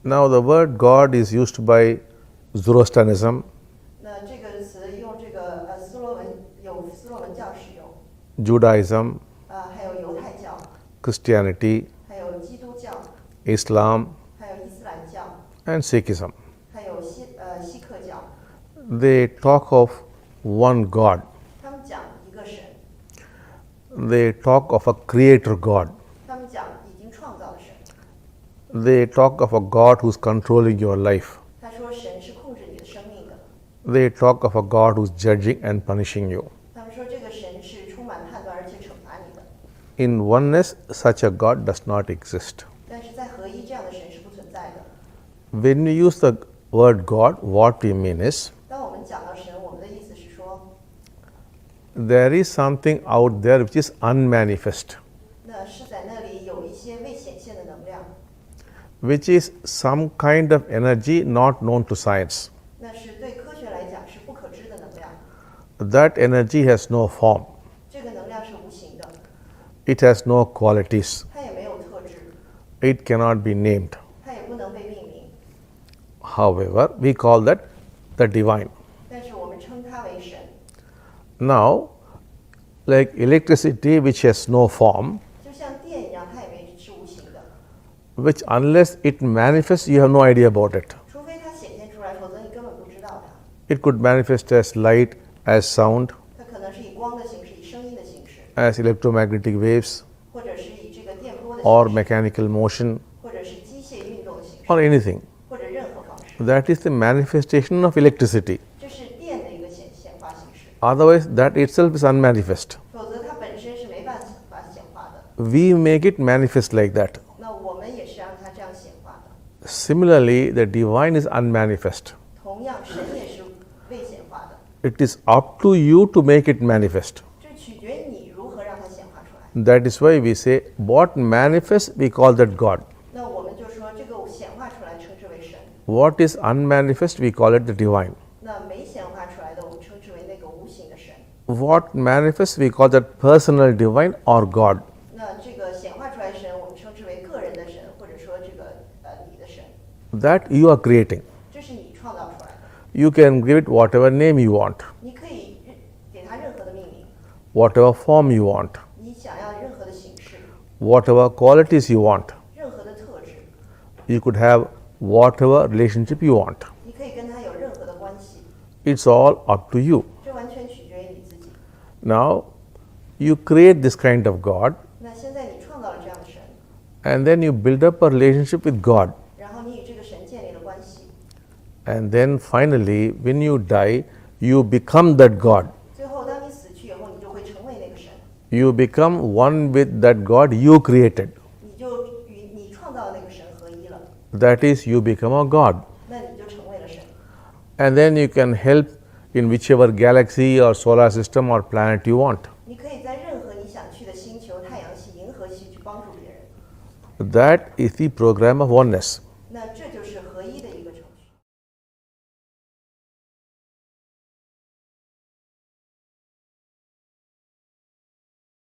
Now, the word God is used by Zoroastrianism, 那这个词用这个斯洛文有斯洛文教使用， Judaism, 还有犹太教， Christianity, 还有基督教， Islam, 还有伊斯兰教， and Sikhism. 还有锡克教。 They talk of one God. 他们讲一个神， They talk of a creator God. 他们讲已经创造的神。 They talk of a God who's controlling your life. 他说神是控制你的生命的。 They talk of a God who's judging and punishing you. 他们说这个神是充满判断而且惩罚你的。 In oneness, such a God does not exist. 但是在合一这样的神是不存在的。 When we use the word God, what we mean is 当我们讲到神，我们的意思是说， there is something out there which is unmanifest, 那是在那里有一些未显现的能量， which is some kind of energy not known to science. 那是对科学来讲是不可知的能量。 That energy has no form, 这个能量是无形的， it has no qualities, 它也没有特质， it cannot be named. 它也不能被命名。 However, we call that the divine. 但是我们称它为神。 Now, like electricity, which has no form, 就像电一样，它也是无形的， which unless it manifests, you have no idea about it. 除非它显现出来，否则你根本不知道它。 It could manifest as light, as sound, 它可能是以光的形式，以声音的形式， as electromagnetic waves, 或者是以这个电波的 or 形式， mechanical motion, 或者是机械运动的形式， or anything. 或者任何方式。 That is the manifestation of electricity. 这是电的一个显化形式， Otherwise, that itself is unmanifest. 否则它本身是没办法显化的。 We make it manifest like that. 那我们也是让它这样显化的。 Similarly, the divine is unmanifest. 同样，神也是未显化的， It is up to you to make it manifest. 这取决于你如何让它显化出来。 That is why we say, what manifests, we call that God. 那我们就说这个显化出来称之为神， What is unmanifest, we call it the divine. 那没显化出来的我们称之为那个无形的神。 What manifests, we call that personal divine or God. 那这个显化出来的神，我们称之为个人的神，或者说这个你的神， That you are creating. 这是你创造出来的。 You can give it whatever name you want, 你可以给它任何的命名， whatever form you want, 你想要任何的形式， whatever qualities you want. 任何的特质， You could have whatever relationship you want. 你可以跟它有任何的关系， It's all up to you. 这完全取决于你自己。 Now, you create this kind of God, 那现在你创造了这样的神， and then you build up a relationship with God. 然后你与这个神建立了关系， And then finally, when you die, you become that God. 最后当你死去以后，你就会成为那个神， You become one with that God you created. 你就与你创造的那个神合一了， That is, you become a God. 那你就成为了神。 And then you can help in whichever galaxy or solar system or planet you want. 你可以在任何你想去的星球、太阳系、银河系去帮助别人， That is the program of oneness. 那这就